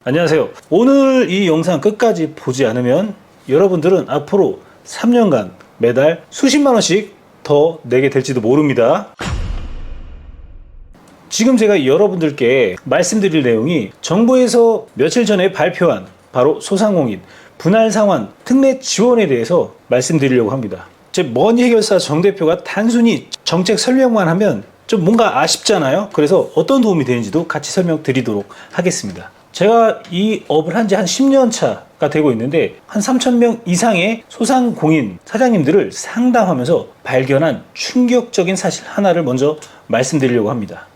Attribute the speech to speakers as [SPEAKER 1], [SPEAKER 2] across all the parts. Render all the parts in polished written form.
[SPEAKER 1] 안녕하세요. 오늘 이 영상 끝까지 보지 않으면 여러분들은 앞으로 3년간 매달 수십만 원씩 더 내게 될지도 모릅니다. 지금 제가 여러분들께 말씀드릴 내용이 정부에서 며칠 전에 발표한 바로 소상공인 분할상환 특례 지원에 대해서 말씀드리려고 합니다. 제 먼 해결사 정 대표가 단순히 정책 설명만 하면 좀 뭔가 아쉽잖아요. 그래서 어떤 도움이 되는지도 같이 설명드리도록 하겠습니다. 제가 이 업을 한 지 한 10년 차가 되고 있는데 한 3,000명 이상의 소상공인 사장님들을 상담하면서 발견한 충격적인 사실 하나를 먼저 말씀드리려고 합니다.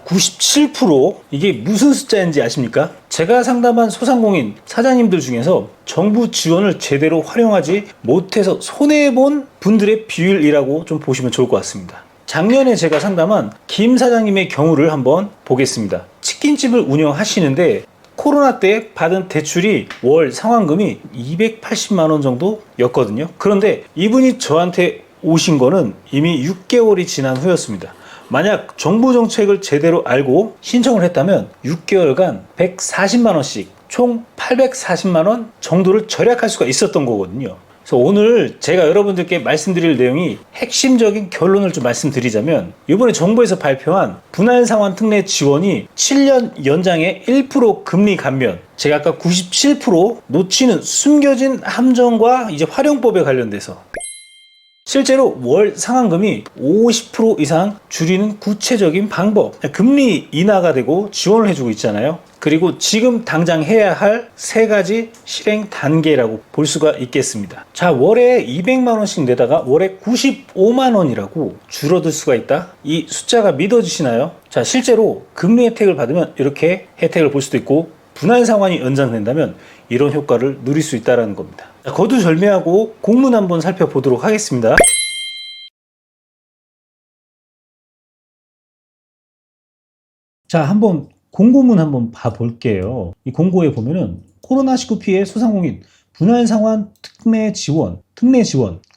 [SPEAKER 1] 97% 이게 무슨 숫자인지 아십니까? 제가 상담한 소상공인 사장님들 중에서 정부 지원을 제대로 활용하지 못해서 손해본 분들의 비율이라고 좀 보시면 좋을 것 같습니다. 작년에 제가 상담한 김 사장님의 경우를 한번 보겠습니다. 치킨집을 운영하시는데 코로나 때 받은 대출이 월 상환금이 280만 원 정도였거든요. 그런데 이분이 저한테 오신 거는 이미 6개월이 지난 후였습니다. 만약 정부 정책을 제대로 알고 신청을 했다면 6개월간 140만 원씩 총 840만 원 정도를 절약할 수가 있었던 거거든요. 그래서 오늘 제가 여러분들께 말씀드릴 내용이 핵심적인 결론을 좀 말씀드리자면 이번에 정부에서 발표한 분할상환 특례 지원이 7년 연장에 1% 금리 감면, 제가 아까 97% 놓치는 숨겨진 함정과 이제 활용법에 관련돼서 실제로 월 상환금이 50% 이상 줄이는 구체적인 방법, 금리 인하가 되고 지원을 해주고 있잖아요. 그리고 지금 당장 해야 할 3가지 실행 단계라고 볼 수가 있겠습니다. 자, 월에 200만 원씩 내다가 월에 95만 원이라고 줄어들 수가 있다. 이 숫자가 믿어지시나요? 자, 실제로 금리 혜택을 받으면 이렇게 혜택을 볼 수도 있고 분할 상환이 연장된다면 이런 효과를 누릴 수 있다는 겁니다. 자, 거두절미하고 공문 한번 살펴보도록 하겠습니다. 자, 한번 공고문 한번 봐볼게요. 이 공고에 보면은 코로나19 피해 소상공인 분할상환 특례 지원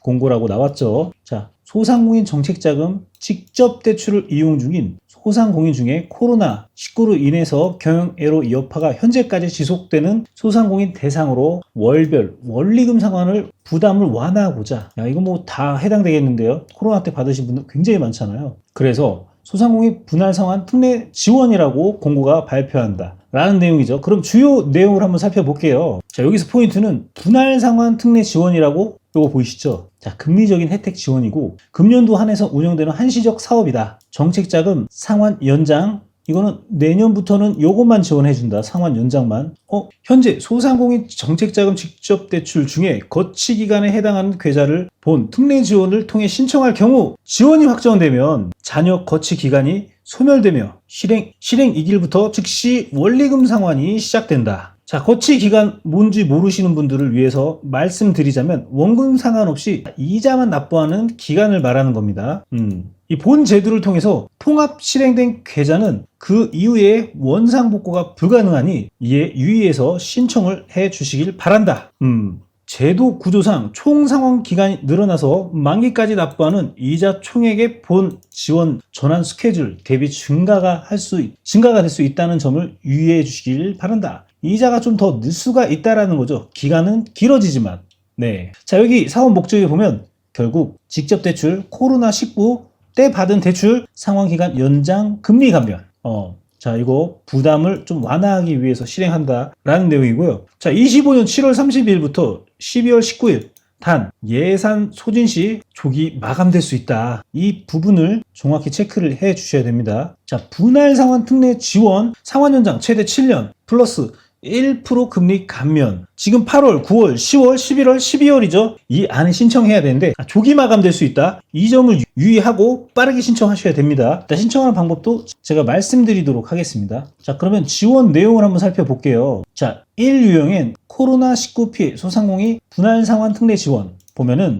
[SPEAKER 1] 공고라고 나왔죠. 자, 소상공인 정책자금 직접 대출을 이용 중인 소상공인 중에 코로나19로 인해서 경영애로 여파가 현재까지 지속되는 소상공인 대상으로 월별 원리금 상환을 부담을 완화하고자, 야, 이거 뭐 다 해당되겠는데요. 코로나 때 받으신 분들 굉장히 많잖아요. 그래서 소상공인 분할상환 특례 지원이라고 공고가 발표한다 라는 내용이죠. 그럼 주요 내용을 한번 살펴볼게요. 자, 여기서 포인트는 분할상환 특례 지원이라고 요거 보이시죠? 자, 금리적인 혜택 지원이고 금년도 한해서 운영되는 한시적 사업이다. 정책자금 상환 연장, 이거는 내년부터는 요것만 지원해준다. 상환 연장만. 현재 소상공인 정책자금 직접 대출 중에 거치기간에 해당하는 계좌를 본 특례 지원을 통해 신청할 경우 지원이 확정되면 잔여 거치기간이 소멸되며 실행 2기일부터 즉시 원리금 상환이 시작된다. 자, 거치기간 뭔지 모르시는 분들을 위해서 말씀드리자면 원금 상환없이 이자만 납부하는 기간을 말하는 겁니다. 이 본 제도를 통해서 통합 실행된 계좌는 그 이후에 원상복구가 불가능하니 이에 유의해서 신청을 해 주시길 바란다. 제도 구조상 총 상환 기간이 늘어나서 만기까지 납부하는 이자 총액의 본 지원 전환 스케줄 대비 증가가 될 수 있다는 점을 유의해 주시길 바란다. 이자가 좀 더 늘 수가 있다라는 거죠. 기간은 길어지지만. 네. 자, 여기 사업 목적에 보면 결국 직접 대출, 코로나19 때 받은 대출 상환 기간 연장 금리 감면. 자, 이거 부담을 좀 완화하기 위해서 실행한다라는 내용이고요. 자, 25년 7월 30일부터 12월 19일 단 예산 소진 시 조기 마감될 수 있다. 이 부분을 정확히 체크를 해 주셔야 됩니다. 자, 분할 상환 특례 지원 상환 연장 최대 7년 플러스 1% 금리 감면. 지금 8월, 9월, 10월, 11월, 12월이죠. 이 안에 신청해야 되는데 조기 마감될 수 있다. 이 점을 유의하고 빠르게 신청하셔야 됩니다. 일단 신청하는 방법도 제가 말씀드리도록 하겠습니다. 자, 그러면 지원 내용을 한번 살펴볼게요. 자, 1유형엔 코로나19 피해 소상공인 분할 상환 특례 지원 보면은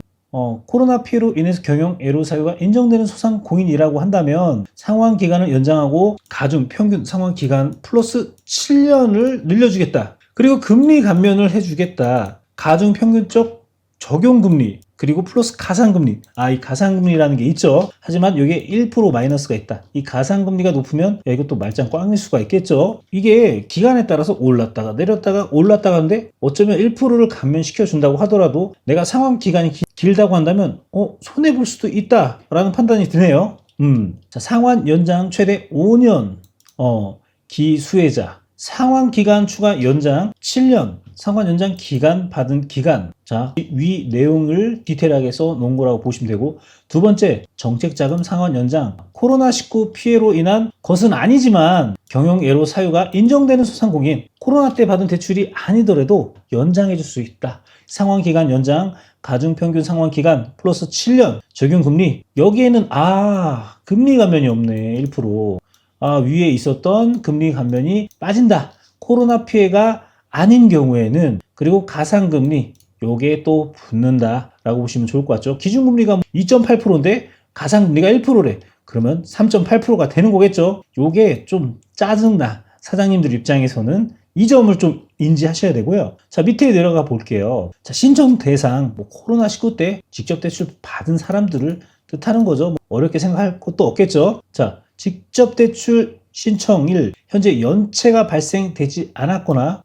[SPEAKER 1] 코로나 피해로 인해서 경영 애로 사유가 인정되는 소상공인이라고 한다면 상환 기간을 연장하고 가중 평균 상환 기간 플러스 7년을 늘려주겠다. 그리고 금리 감면을 해주겠다. 가중 평균적 적용 금리 그리고 플러스 가상금리. 이 가상금리라는 게 있죠. 하지만 이게 1% 마이너스가 있다. 이 가상금리가 높으면 야, 이것도 말짱 꽝일 수가 있겠죠. 이게 기간에 따라서 올랐다가 내렸다가 올랐다가 하는데 어쩌면 1%를 감면시켜 준다고 하더라도 내가 상환 기간이 길다고 한다면 손해볼 수도 있다라는 판단이 드네요. 자, 상환 연장 최대 5년 기수혜자 상환 기간 추가 연장 7년 상환 연장 기간 받은 기간. 자, 위 내용을 디테일하게 써 놓은 거라고 보시면 되고, 두 번째 정책자금 상환 연장. 코로나19 피해로 인한 것은 아니지만 경영애로 사유가 인정되는 소상공인 코로나 때 받은 대출이 아니더라도 연장해 줄 수 있다. 상환 기간 연장 가중평균 상환 기간 플러스 7년 적용 금리. 여기에는 금리 감면이 없네. 1%. 위에 있었던 금리 감면이 빠진다. 코로나 피해가 아닌 경우에는. 그리고 가상금리 요게 또 붙는다 라고 보시면 좋을 것 같죠. 기준금리가 2.8%인데 가상금리가 1%래. 그러면 3.8%가 되는 거겠죠. 요게 좀 짜증나. 사장님들 입장에서는 이 점을 좀 인지하셔야 되고요. 자, 밑에 내려가 볼게요. 자, 신청 대상 코로나19 때 직접 대출 받은 사람들을 뜻하는 거죠. 어렵게 생각할 것도 없겠죠. 자, 직접 대출 신청일 현재 연체가 발생되지 않았거나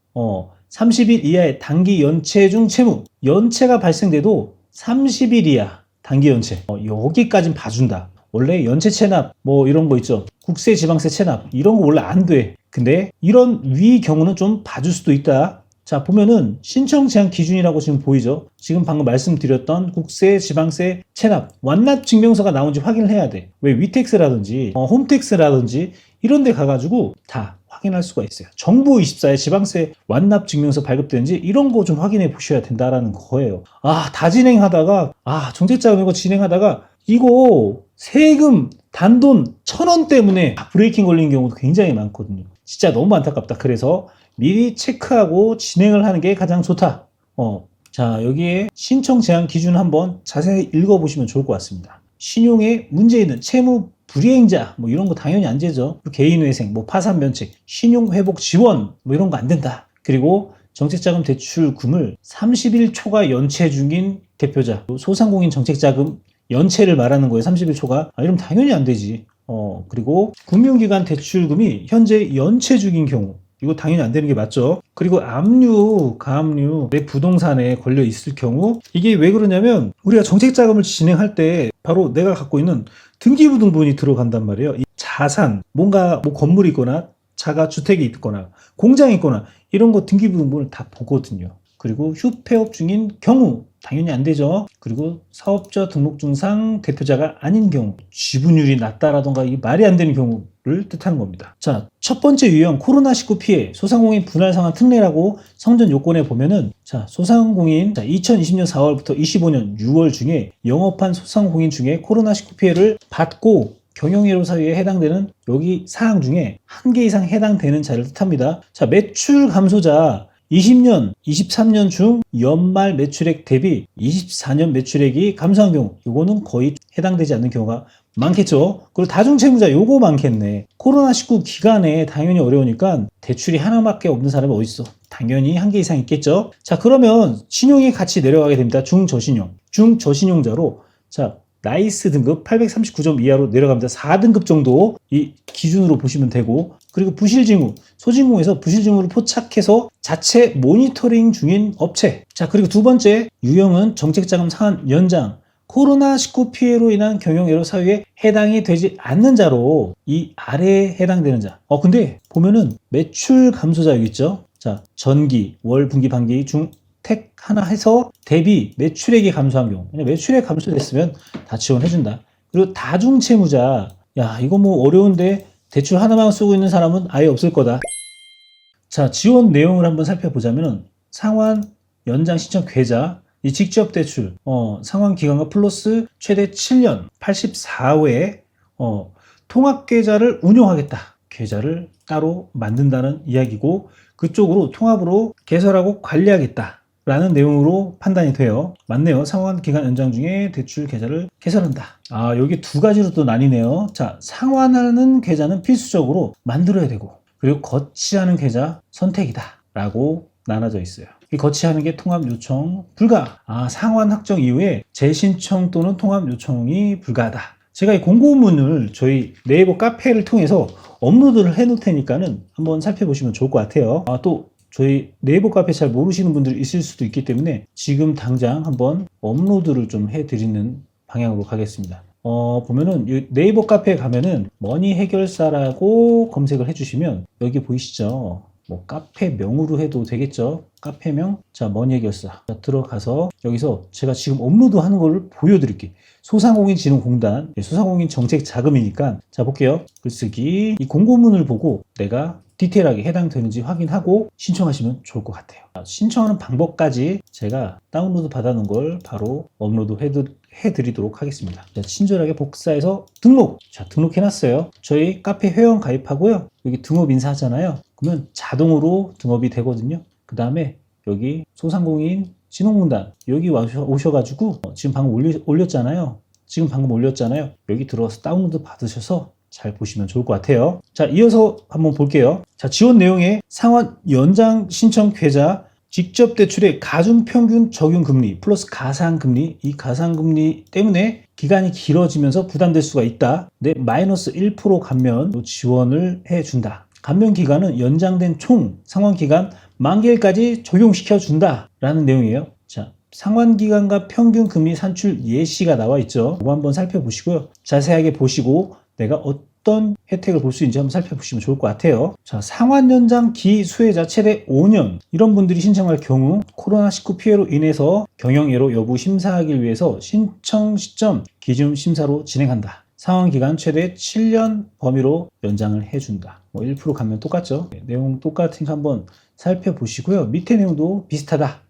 [SPEAKER 1] 30일 이하의 단기 연체 중 채무. 연체가 발생돼도 30일 이하 단기 연체. 여기까진 봐준다. 원래 연체 체납 이런 거 있죠. 국세 지방세 체납 이런 거 원래 안 돼. 근데 이런 위 경우는 좀 봐줄 수도 있다. 자, 보면은 신청 제한 기준이라고 지금 보이죠. 지금 방금 말씀드렸던 국세 지방세 체납 완납 증명서가 나온지 확인을 해야 돼. 왜 위택스라든지 홈택스라든지 이런 데 가가지고 다 확인할 수가 있어요. 정부24에 지방세 완납 증명서 발급되는지 이런 거 좀 확인해 보셔야 된다라는 거예요. 다 진행하다가 정책자금 이거 진행하다가 이거 세금 단돈 1,000원 때문에 브레이킹 걸리는 경우도 굉장히 많거든요. 진짜 너무 안타깝다. 그래서 미리 체크하고 진행을 하는 게 가장 좋다. 자, 여기에 신청 제한 기준 한번 자세히 읽어보시면 좋을 것 같습니다. 신용에 문제 있는 채무 불이행자 이런 거 당연히 안 되죠. 개인회생, 파산 면책, 신용회복 지원 이런 거 안 된다. 그리고 정책자금 대출금을 30일 초과 연체 중인 대표자, 소상공인 정책자금 연체를 말하는 거예요. 30일 초과. 이러면 당연히 안 되지. 그리고 금융기관 대출금이 현재 연체 중인 경우 이거 당연히 안 되는 게 맞죠. 그리고 압류, 가압류 내 부동산에 걸려 있을 경우 이게 왜 그러냐면 우리가 정책자금을 진행할 때 바로 내가 갖고 있는 등기부등본이 들어간단 말이에요. 이 자산, 뭔가 건물이 있거나 자가 주택이 있거나 공장이 있거나 이런 거 등기부등본을 다 보거든요. 그리고 휴폐업 중인 경우 당연히 안 되죠. 그리고 사업자 등록증상 대표자가 아닌 경우, 지분율이 낮다라던가 이게 말이 안 되는 경우를 뜻하는 겁니다. 자, 첫 번째 유형 코로나19 피해 소상공인 분할 상환 특례라고 성전 요건에 보면은 소상공인 2020년 4월부터 25년 6월 중에 영업한 소상공인 중에 코로나19 피해를 받고 경영애로 사유에 해당되는 여기 사항 중에 한 개 이상 해당되는 자를 뜻합니다. 자, 매출 감소자 20년, 23년 중 연말 매출액 대비 24년 매출액이 감소한 경우 이거는 거의 해당되지 않는 경우가 많겠죠. 그리고 다중채무자 요거 많겠네. 코로나19 기간에 당연히 어려우니까 대출이 하나밖에 없는 사람이 어딨어. 당연히 한 개 이상 있겠죠. 자, 그러면 신용이 같이 내려가게 됩니다. 중저신용자로 나이스 등급 839점 이하로 내려갑니다. 4등급 정도 이 기준으로 보시면 되고, 그리고 부실징후, 소진공에서 부실징후를 포착해서 자체 모니터링 중인 업체. 자, 그리고 두 번째 유형은 정책자금 상환 연장, 코로나19 피해로 인한 경영애로 사유에 해당이 되지 않는 자로 이 아래에 해당되는 자. 근데 보면은 매출 감소자 여기 있죠. 자, 전기, 월, 분기, 반기 중 택 하나 해서 대비 매출액이 감소한 경우, 매출액 감소됐으면 다 지원해준다. 그리고 다중채무자, 이거 어려운데 대출 하나만 쓰고 있는 사람은 아예 없을 거다. 자, 지원 내용을 한번 살펴보자면 상환 연장 신청 계좌, 이 직접 대출, 상환 기간과 플러스 최대 7년, 84회 통합 계좌를 운용하겠다. 계좌를 따로 만든다는 이야기고 그쪽으로 통합으로 개설하고 관리하겠다. 라는 내용으로 판단이 돼요. 맞네요. 상환 기간 연장 중에 대출 계좌를 개설한다. 여기 두 가지로 또 나뉘네요. 자, 상환하는 계좌는 필수적으로 만들어야 되고, 그리고 거치하는 계좌 선택이다. 라고 나눠져 있어요. 이 거치하는 게 통합 요청 불가. 상환 확정 이후에 재신청 또는 통합 요청이 불가하다. 제가 이 공고문을 저희 네이버 카페를 통해서 업로드를 해 놓을 테니까는 한번 살펴보시면 좋을 것 같아요. 또 저희 네이버 카페 잘 모르시는 분들이 있을 수도 있기 때문에 지금 당장 한번 업로드를 좀 해드리는 방향으로 가겠습니다. 보면은 네이버 카페에 가면은 머니 해결사라고 검색을 해주시면 여기 보이시죠? 뭐 카페명으로 해도 되겠죠? 카페명. 자, 머니 해결사. 자, 들어가서 여기서 제가 지금 업로드 하는 걸 보여드릴게요. 소상공인진흥공단, 소상공인 정책 자금이니까. 자, 볼게요. 글쓰기. 이 공고문을 보고 내가 디테일하게 해당되는지 확인하고 신청하시면 좋을 것 같아요. 신청하는 방법까지 제가 다운로드 받아놓은 걸 바로 업로드 해드리도록 하겠습니다. 자, 친절하게 복사해서 등록. 자, 등록해놨어요. 저희 카페 회원 가입하고요. 여기 등업 인사하잖아요. 그러면 자동으로 등업이 되거든요. 그 다음에 여기 소상공인 진흥공단 여기 오셔가지고 지금 방금 올렸잖아요. 여기 들어와서 다운로드 받으셔서 잘 보시면 좋을 것 같아요. 자, 이어서 한번 볼게요. 자, 지원 내용에 상환 연장 신청 계좌 직접 대출의 가중평균 적용금리 플러스 가상금리, 이 가상금리 때문에 기간이 길어지면서 부담될 수가 있다. 네, 마이너스 1% 감면 지원을 해준다. 감면 기간은 연장된 총 상환기간 만기일까지 적용시켜준다 라는 내용이에요. 자, 상환기간과 평균 금리 산출 예시가 나와 있죠. 이거 한번 살펴보시고요. 자세하게 보시고 내가 어떤 혜택을 볼 수 있는지 한번 살펴보시면 좋을 것 같아요. 자, 상환 연장 기수혜자 최대 5년 이런 분들이 신청할 경우 코로나19 피해로 인해서 경영예로 여부 심사하기 위해서 신청 시점 기준 심사로 진행한다. 상환 기간 최대 7년 범위로 연장을 해준다. 뭐 1% 감면 똑같죠. 내용 똑같으니까 한번 살펴보시고요. 밑에 내용도 비슷하다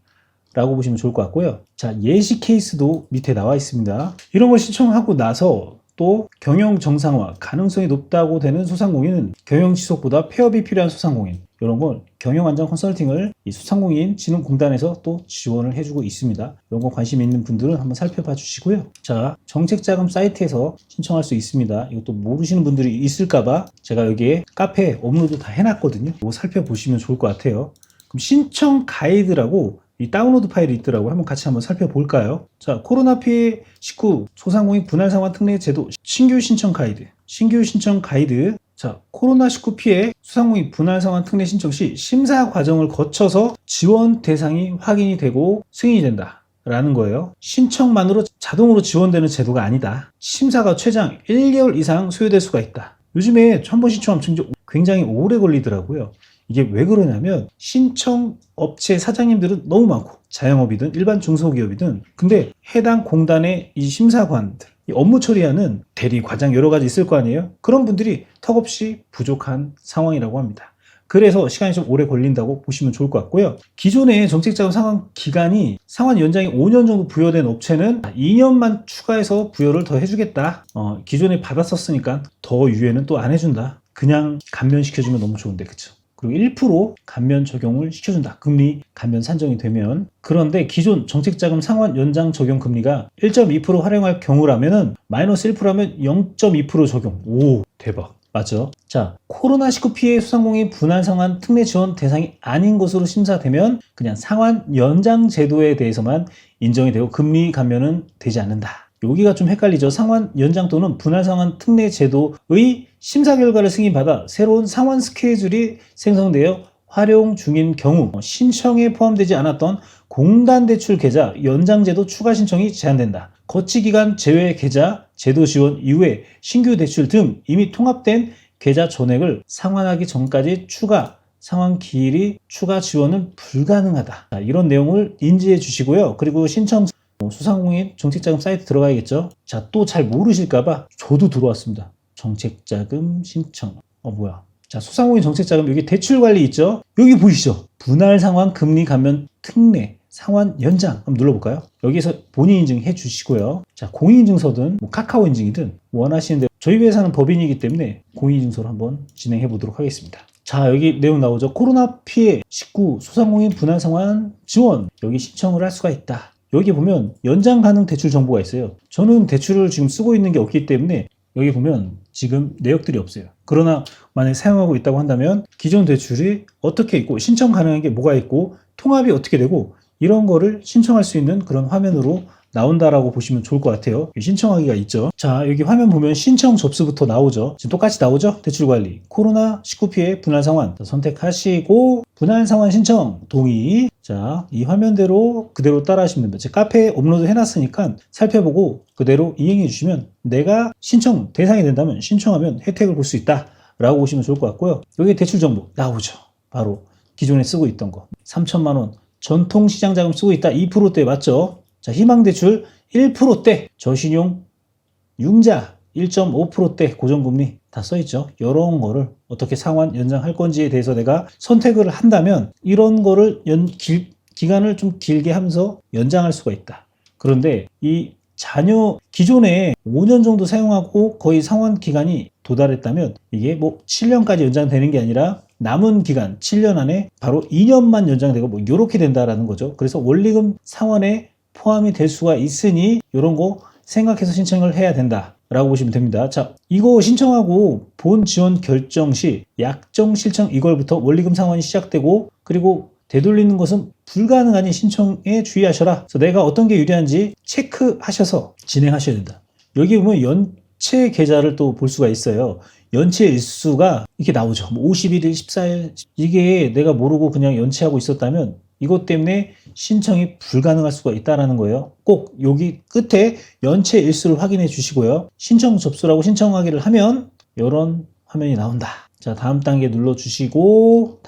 [SPEAKER 1] 라고 보시면 좋을 것 같고요. 자, 예시 케이스도 밑에 나와 있습니다. 이런 걸 신청하고 나서 또 경영 정상화 가능성이 높다고 되는 소상공인은 경영 지속보다 폐업이 필요한 소상공인, 이런 걸 경영 안정 컨설팅을 이 소상공인 진흥공단에서 또 지원을 해주고 있습니다. 이런 거 관심 있는 분들은 한번 살펴봐 주시고요. 자, 정책자금 사이트에서 신청할 수 있습니다. 이것도 모르시는 분들이 있을까봐 제가 여기에 카페에 업로드 다 해놨거든요. 이거 살펴보시면 좋을 것 같아요. 그럼 신청 가이드라고 이 다운로드 파일이 있더라고요. 한번 같이 한번 살펴볼까요? 자, 코로나 피해 19 소상공인 분할 상환 특례 제도 신규 신청 가이드. 자, 코로나19 피해 소상공인 분할 상환 특례 신청 시 심사 과정을 거쳐서 지원 대상이 확인이 되고 승인이 된다 라는 거예요. 신청만으로 자동으로 지원되는 제도가 아니다. 심사가 최장 1개월 이상 소요될 수가 있다. 요즘에 한 번 신청하면 굉장히 오래 걸리더라고요. 이게 왜 그러냐면 신청 업체 사장님들은 너무 많고 자영업이든 일반 중소기업이든, 근데 해당 공단의 이 심사관들, 이 업무 처리하는 대리, 과장 여러 가지 있을 거 아니에요. 그런 분들이 턱없이 부족한 상황이라고 합니다. 그래서 시간이 좀 오래 걸린다고 보시면 좋을 것 같고요. 기존의 정책자금 상환 기간이 상환 연장이 5년 정도 부여된 업체는 2년만 추가해서 부여를 더 해주겠다. 기존에 받았었으니까 더 유예는 또 안 해준다. 그냥 감면시켜주면 너무 좋은데, 그쵸? 그리고 1% 감면 적용을 시켜준다. 금리 감면 산정이 되면. 그런데 기존 정책자금 상환 연장 적용 금리가 1.2% 활용할 경우라면은 마이너스 1%라면 0.2% 적용. 오, 대박. 맞죠? 자, 코로나19 피해 소상공인 분할 상환 특례 지원 대상이 아닌 것으로 심사되면 그냥 상환 연장 제도에 대해서만 인정이 되고 금리 감면은 되지 않는다. 여기가 좀 헷갈리죠. 상환 연장 또는 분할 상환 특례 제도의 심사 결과를 승인받아 새로운 상환 스케줄이 생성되어 활용 중인 경우 신청에 포함되지 않았던 공단 대출 계좌 연장 제도 추가 신청이 제한된다. 거치 기간 제외 계좌 제도 지원 이후에 신규 대출 등 이미 통합된 계좌 전액을 상환하기 전까지 추가 상환 기일이 추가 지원은 불가능하다. 자, 이런 내용을 인지해 주시고요. 그리고 신청 소상공인 정책자금 사이트 들어가야겠죠. 자, 또 잘 모르실까봐 저도 들어왔습니다. 정책자금 신청. 뭐야. 자, 소상공인 정책자금 여기 대출관리 있죠. 여기 보이시죠. 분할 상환 금리 감면 특례 상환 연장 한번 눌러볼까요? 여기서 본인 인증해 주시고요. 자, 공인인증서든 카카오 인증이든 원하시는 대로, 저희 회사는 법인이기 때문에 공인인증서로 한번 진행해 보도록 하겠습니다. 자, 여기 내용 나오죠. 코로나 피해 19 소상공인 분할 상환 지원, 여기 신청을 할 수가 있다. 여기 보면 연장 가능 대출 정보가 있어요. 저는 대출을 지금 쓰고 있는 게 없기 때문에 여기 보면 지금 내역들이 없어요. 그러나 만약에 사용하고 있다고 한다면 기존 대출이 어떻게 있고 신청 가능한 게 뭐가 있고 통합이 어떻게 되고 이런 거를 신청할 수 있는 그런 화면으로 나온다라고 보시면 좋을 것 같아요. 신청하기가 있죠. 자, 여기 화면 보면 신청 접수부터 나오죠. 지금 똑같이 나오죠. 대출관리, 코로나19 피해 분할 상환 선택하시고 분할 상환 신청 동의. 자, 이 화면대로 그대로 따라 하시면 됩니다. 제 카페에 업로드 해놨으니까 살펴보고 그대로 이행해 주시면 내가 신청 대상이 된다면 신청하면 혜택을 볼 수 있다 라고 보시면 좋을 것 같고요. 여기 대출 정보 나오죠. 바로 기존에 쓰고 있던 거 3천만 원 전통시장자금 쓰고 있다. 2%대 맞죠? 자, 희망대출 1%대, 저신용 융자 1.5%대 고정금리 다 써있죠. 이런 거를 어떻게 상환 연장할 건지에 대해서 내가 선택을 한다면 이런 거를 기간을 좀 길게 하면서 연장할 수가 있다. 그런데 이 자녀 기존에 5년 정도 사용하고 거의 상환 기간이 도달했다면 이게 뭐 7년까지 연장되는 게 아니라 남은 기간 7년 안에 바로 2년만 연장되고 뭐 이렇게 된다라는 거죠. 그래서 원리금 상환에 포함이 될 수가 있으니 이런 거 생각해서 신청을 해야 된다라고 보시면 됩니다. 자, 이거 신청하고 본 지원 결정 시 약정 실청 이걸부터 원리금 상환이 시작되고 그리고 되돌리는 것은 불가능하니 신청에 주의하셔라. 그래서 내가 어떤 게 유리한지 체크하셔서 진행하셔야 된다. 여기 보면 연체 계좌를 또 볼 수가 있어요. 연체 일수가 이렇게 나오죠. 51일, 14일 이게 내가 모르고 그냥 연체하고 있었다면 이것 때문에 신청이 불가능할 수가 있다는 거예요. 꼭 여기 끝에 연체 일수를 확인해 주시고요. 신청 접수라고 신청하기를 하면 이런 화면이 나온다. 자, 다음 단계 눌러주시고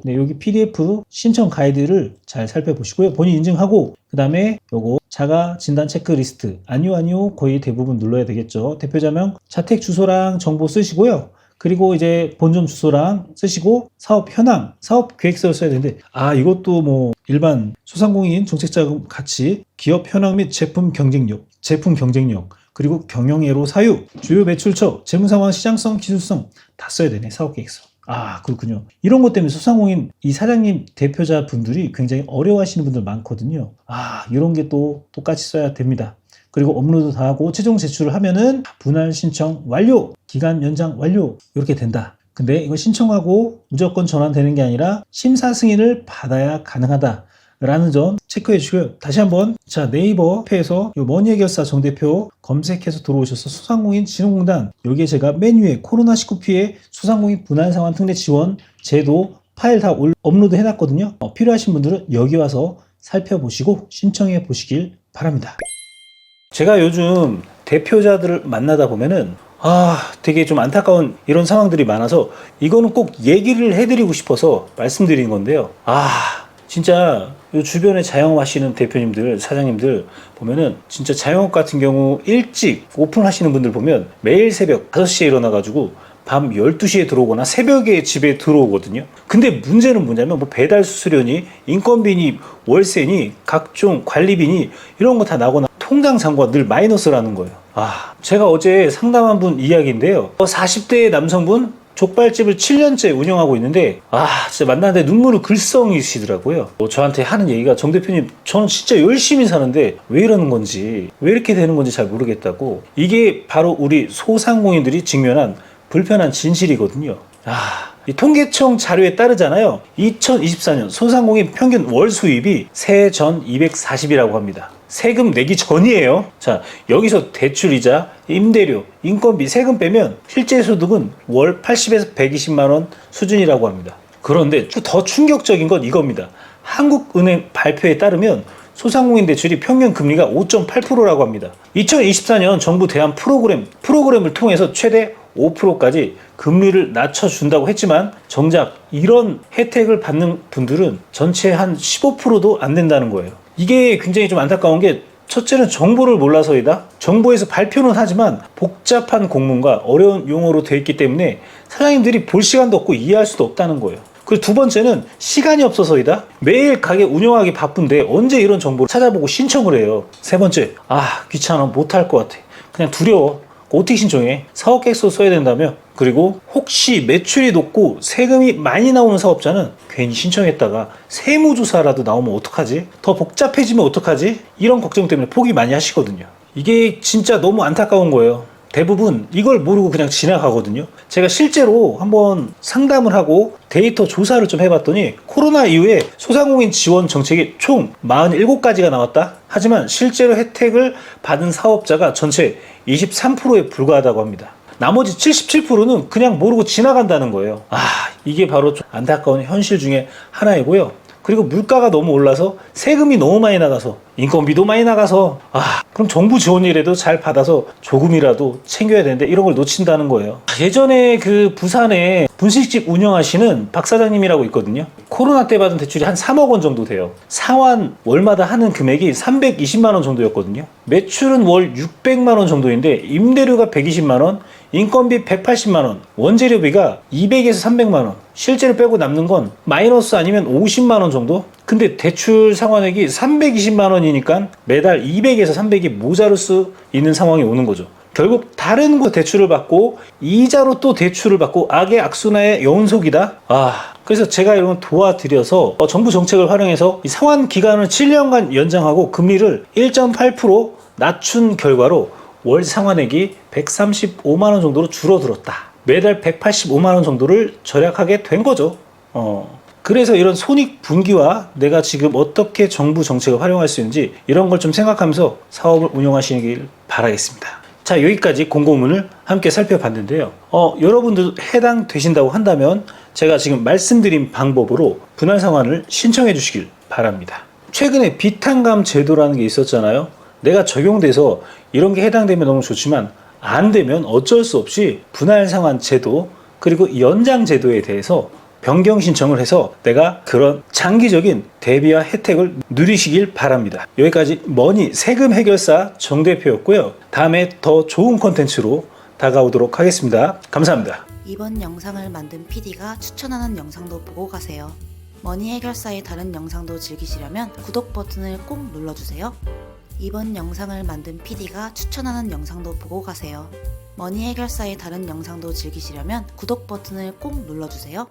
[SPEAKER 1] 네, 여기 PDF 신청 가이드를 잘 살펴보시고요. 본인 인증하고 그 다음에 요거 자가 진단 체크리스트 아니요 거의 대부분 눌러야 되겠죠. 대표자명 자택 주소랑 정보 쓰시고요. 그리고 이제 본점 주소랑 쓰시고 사업 현황, 사업 계획서를 써야 되는데 이것도 뭐 일반 소상공인 정책자금 같이 기업 현황 및 제품 경쟁력 그리고 경영애로 사유, 주요 매출처, 재무상황, 시장성, 기술성 다 써야 되네. 사업 계획서. 그렇군요. 이런 것 때문에 소상공인 이 사장님 대표자 분들이 굉장히 어려워하시는 분들 많거든요. 이런 게 또 똑같이 써야 됩니다. 그리고 업로드 다 하고 최종 제출을 하면은 분할 신청 완료, 기간 연장 완료 이렇게 된다. 근데 이거 신청하고 무조건 전환되는 게 아니라 심사 승인을 받아야 가능하다. 라는 점 체크해 주시고요. 다시 한번 네이버 페에서 머니해결사 정 대표 검색해서 들어오셔서 소상공인 진흥공단 여기에 제가 맨 위에 코로나19 피해 소상공인 분할 상환 특례 지원 제도 파일 다 업로드 해놨거든요. 필요하신 분들은 여기 와서 살펴보시고 신청해 보시길 바랍니다. 제가 요즘 대표자들을 만나다 보면은 되게 좀 안타까운 이런 상황들이 많아서 이거는 꼭 얘기를 해드리고 싶어서 말씀드리는 건데요. 진짜 요 주변에 자영업 하시는 대표님들, 사장님들 보면은 진짜 자영업 같은 경우 일찍 오픈하시는 분들 보면 매일 새벽 5시에 일어나가지고 밤 12시에 들어오거나 새벽에 집에 들어오거든요. 근데 문제는 뭐냐면 뭐 배달 수수료니 인건비니 월세니 각종 관리비니 이런 거 다 나거나 통장 잔고가 늘 마이너스라는 거예요. 제가 어제 상담한 분 이야기인데요. 40대 남성분 족발집을 7년째 운영하고 있는데 진짜 만나는데 눈물을 글썽이시더라고요. 저한테 하는 얘기가 정 대표님 저는 진짜 열심히 사는데 왜 이러는 건지 왜 이렇게 되는 건지 잘 모르겠다고. 이게 바로 우리 소상공인들이 직면한 불편한 진실이거든요. 이 통계청 자료에 따르잖아요. 2024년 소상공인 평균 월 수입이 세해 전 240이라고 합니다. 세금 내기 전이에요. 자, 여기서 대출이자, 임대료, 인건비, 세금 빼면 실제 소득은 월 80에서 120만 원 수준이라고 합니다. 그런데 더 충격적인 건 이겁니다. 한국은행 발표에 따르면 소상공인 대출이 평균 금리가 5.8%라고 합니다. 2024년 정부 대안 프로그램을 통해서 최대 5%까지 금리를 낮춰준다고 했지만 정작 이런 혜택을 받는 분들은 전체 한 15%도 안 된다는 거예요. 이게 굉장히 좀 안타까운 게 첫째는 정보를 몰라서이다. 정부에서 발표는 하지만 복잡한 공문과 어려운 용어로 되어 있기 때문에 사장님들이 볼 시간도 없고 이해할 수도 없다는 거예요. 그리고 두 번째는 시간이 없어서이다. 매일 가게 운영하기 바쁜데 언제 이런 정보를 찾아보고 신청을 해요. 세 번째, 귀찮아 못할 것 같아. 그냥 두려워. 어떻게 신청해? 사업계획서 써야 된다며? 그리고 혹시 매출이 높고 세금이 많이 나오는 사업자는 괜히 신청했다가 세무조사라도 나오면 어떡하지? 더 복잡해지면 어떡하지? 이런 걱정 때문에 포기 많이 하시거든요. 이게 진짜 너무 안타까운 거예요. 대부분 이걸 모르고 그냥 지나가거든요. 제가 실제로 한번 상담을 하고 데이터 조사를 좀 해봤더니 코로나 이후에 소상공인 지원 정책이 총 47가지가 나왔다. 하지만 실제로 혜택을 받은 사업자가 전체 23%에 불과하다고 합니다. 나머지 77%는 그냥 모르고 지나간다는 거예요. 이게 바로 좀 안타까운 현실 중에 하나이고요. 그리고 물가가 너무 올라서 세금이 너무 많이 나가서 인건비도 많이 나가서 그럼 정부 지원이라도 잘 받아서 조금이라도 챙겨야 되는데 이런 걸 놓친다는 거예요. 예전에 그 부산에 분식집 운영하시는 박 사장님이라고 있거든요. 코로나 때 받은 대출이 한 3억 원 정도 돼요. 사원 월마다 하는 금액이 320만 원 정도였거든요. 매출은 월 600만 원 정도인데 임대료가 120만 원, 인건비 180만 원, 원재료비가 200에서 300만 원, 실제로 빼고 남는 건 마이너스 아니면 50만 원 정도? 근데 대출 상환액이 320만 원이니까 매달 200에서 300이 모자랄 수 있는 상황이 오는 거죠. 결국 다른 곳 대출을 받고 이자로 또 대출을 받고 악의 악순환의 연속이다. 그래서 제가 이런 걸 도와드려서 정부 정책을 활용해서 이 상환 기간을 7년간 연장하고 금리를 1.8% 낮춘 결과로 월 상환액이 135만 원 정도로 줄어들었다. 매달 185만 원 정도를 절약하게 된 거죠. 그래서 이런 손익분기와 내가 지금 어떻게 정부 정책을 활용할 수 있는지 이런 걸 좀 생각하면서 사업을 운영하시길 바라겠습니다. 자, 여기까지 공고문을 함께 살펴봤는데요. 여러분들 해당되신다고 한다면 제가 지금 말씀드린 방법으로 분할 상환을 신청해 주시길 바랍니다. 최근에 비탄감 제도라는 게 있었잖아요. 내가 적용돼서 이런 게 해당되면 너무 좋지만 안 되면 어쩔 수 없이 분할 상환 제도 그리고 연장 제도에 대해서 변경 신청을 해서 내가 그런 장기적인 대비와 혜택을 누리시길 바랍니다. 여기까지 머니 세금 해결사 정 대표였고요. 다음에 더 좋은 콘텐츠로 다가오도록 하겠습니다. 감사합니다.
[SPEAKER 2] 이번 영상을 만든 PD가 추천하는 영상도 보고 가세요. 머니 해결사의 다른 영상도 즐기시려면 구독 버튼을 꼭 눌러주세요. 이번 영상을 만든 PD가 추천하는 영상도 보고 가세요. 머니 해결사의 다른 영상도 즐기시려면 구독 버튼을 꼭 눌러주세요.